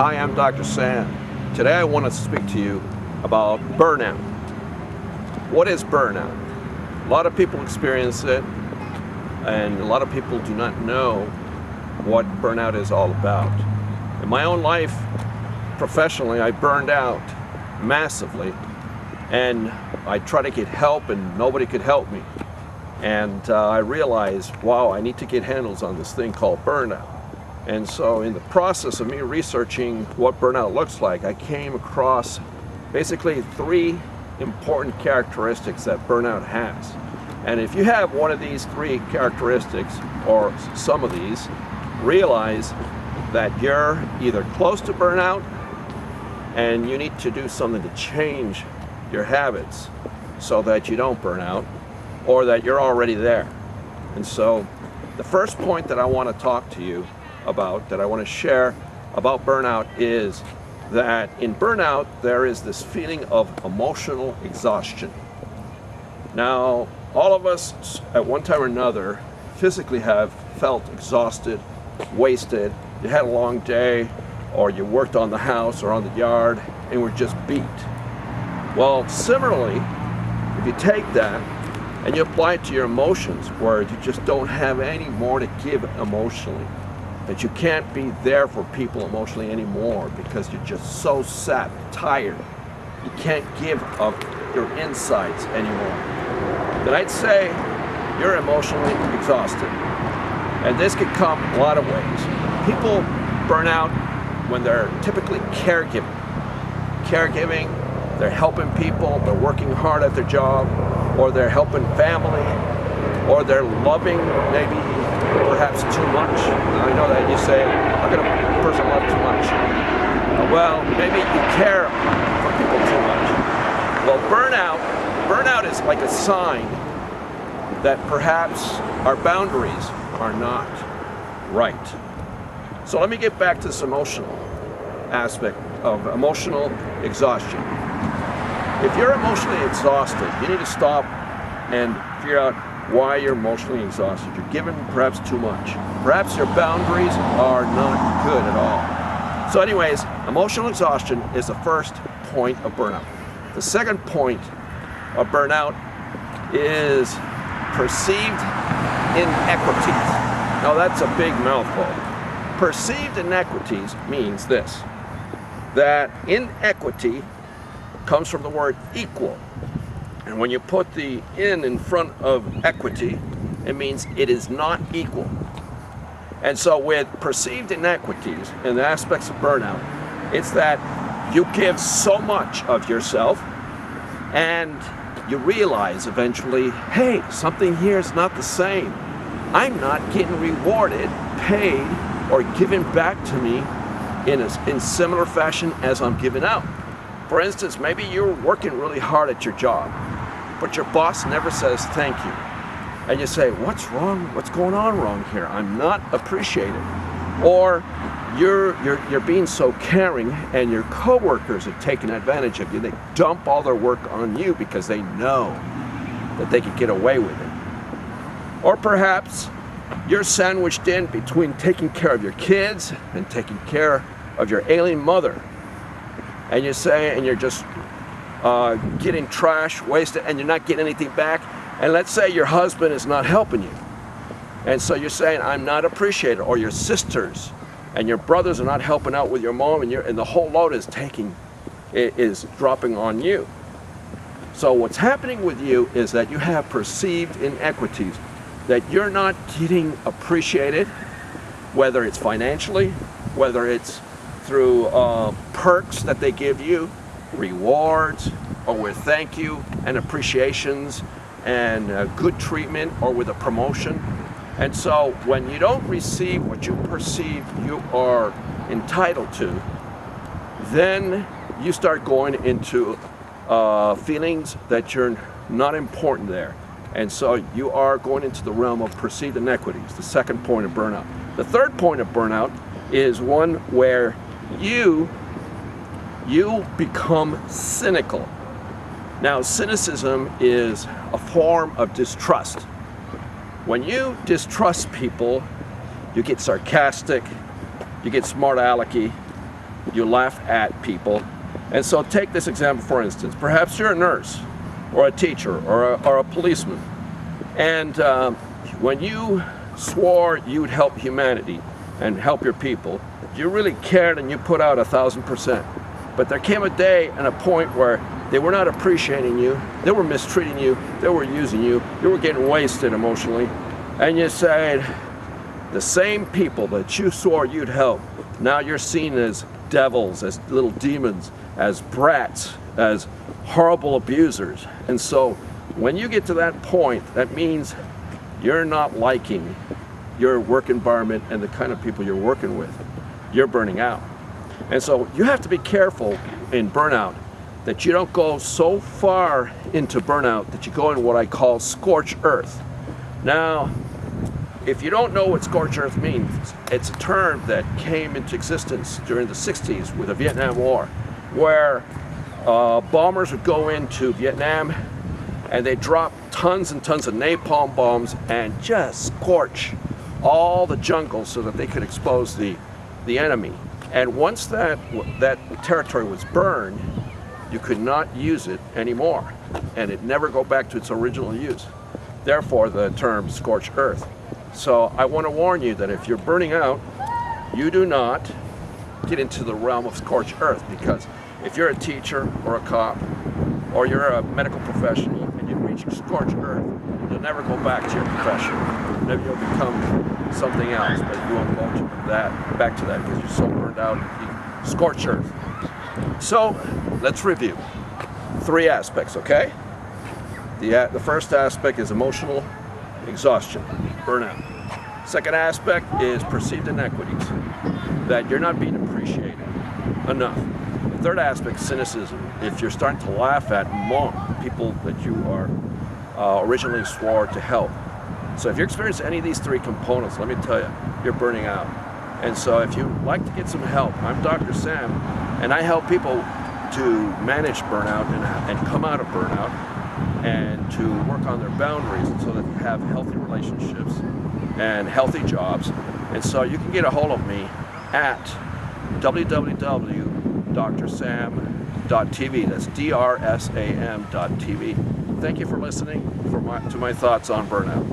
Hi, I'm Dr. Sam. Today I want to speak to you about burnout. What is burnout? A lot of people experience it, and a lot of people do not know what burnout is all about. In my own life, professionally, I burned out massively, and I tried to get help and nobody could help me. And I realized, wow, I need to get handles on this thing called burnout. And so in the process of me researching what burnout looks like, I came across basically 3 important characteristics that burnout has. And if you have one of these 3 characteristics, or some of these, realize that you're either close to burnout and you need to do something to change your habits so that you don't burn out, or that you're already there. And so the first point that I want to talk to you about, that I want to share about burnout, is that in burnout there is this feeling of emotional exhaustion. Now, all of us at one time or another physically have felt exhausted, wasted. You had a long day, or you worked on the house or on the yard and were just beat. Well, similarly, if you take that and you apply it to your emotions, where you just don't have any more to give emotionally, that you can't be there for people emotionally anymore because you're just so sapped, tired. You can't give of your insides anymore. Then I'd say you're emotionally exhausted. And this could come a lot of ways. People burn out when they're typically caregiving. They're helping people, they're working hard at their job, or they're helping family, or they're loving maybe perhaps too much. I know that you say, how can a person love too much? Well, maybe you care for people too much. Well, burnout is like a sign that perhaps our boundaries are not right. So let me get back to this emotional aspect of emotional exhaustion. If you're emotionally exhausted, you need to stop and figure out why you're emotionally exhausted. You're given perhaps too much. Perhaps your boundaries are not good at all. So anyways, emotional exhaustion is the first point of burnout. The second point of burnout is perceived inequities. Now that's a big mouthful. Perceived inequities means this, that inequity comes from the word equal. And when you put the in front of equity, it means it is not equal. And so with perceived inequities and the aspects of burnout, it's that you give so much of yourself and you realize eventually, hey, something here is not the same. I'm not getting rewarded, paid, or given back to me in similar fashion as I'm giving out. For instance, maybe you're working really hard at your job, but your boss never says thank you. And you say, what's wrong? What's going on wrong here? I'm not appreciated. Or you're being so caring and your coworkers are taking advantage of you. They dump all their work on you because they know that they can get away with it. Or perhaps you're sandwiched in between taking care of your kids and taking care of your ailing mother. And you say, and you're just getting trash, wasted, and you're not getting anything back. And let's say your husband is not helping you. And so you're saying, I'm not appreciated. Or your sisters and your brothers are not helping out with your mom, and the whole load is dropping on you. So what's happening with you is that you have perceived inequities, that you're not getting appreciated, whether it's financially, whether it's through perks that they give you, rewards, or with thank you and appreciations and good treatment, or with a promotion. And so when you don't receive what you perceive you are entitled to, then you start going into feelings that you're not important there. And so you are going into the realm of perceived inequities, the second point of burnout. The third point of burnout is one where you become cynical. Now, cynicism is a form of distrust. When you distrust people, you get sarcastic, you get smart alecky, You laugh at people. And so take this example, for instance. Perhaps you're a nurse or a teacher or a policeman. And when you swore you'd help humanity and help your people, you really cared and you put out 1,000%. But there came a day and a point where they were not appreciating you, they were mistreating you, they were using you, you were getting wasted emotionally. And you said, the same people that you swore you'd help, now you're seen as devils, as little demons, as brats, as horrible abusers. And so when you get to that point, that means you're not liking your work environment and the kind of people you're working with. You're burning out. And so you have to be careful in burnout that you don't go so far into burnout that you go in what I call scorched earth. Now, if you don't know what scorched earth means, it's a term that came into existence during the 60s with the Vietnam War, where bombers would go into Vietnam and they drop tons and tons of napalm bombs and just scorch all the jungle so that they could expose the enemy. And once that territory was burned, you could not use it anymore, and it never go back to its original use. Therefore, the term scorched earth. So I want to warn you that if you're burning out, you do not get into the realm of scorched earth, because if you're a teacher or a cop or you're a medical professional and you reach scorched earth, you'll never go back to your profession. Maybe you'll become something else, but you won't go to back to that because you're so burned out, you scorched earth. So let's review 3 aspects, okay? The first aspect is emotional exhaustion, burnout. Second aspect is perceived inequities, that you're not being appreciated enough. The third aspect, cynicism, if you're starting to laugh at and mock people that you are originally swore to help. So if you're experiencing any of these 3 components, let me tell you, you're burning out. And so if you'd like to get some help, I'm Dr. Sam, and I help people to manage burnout and come out of burnout and to work on their boundaries so that they have healthy relationships and healthy jobs. And so you can get a hold of me at www.drsam.tv. That's DRSAM.tv. Thank you for listening to my thoughts on burnout.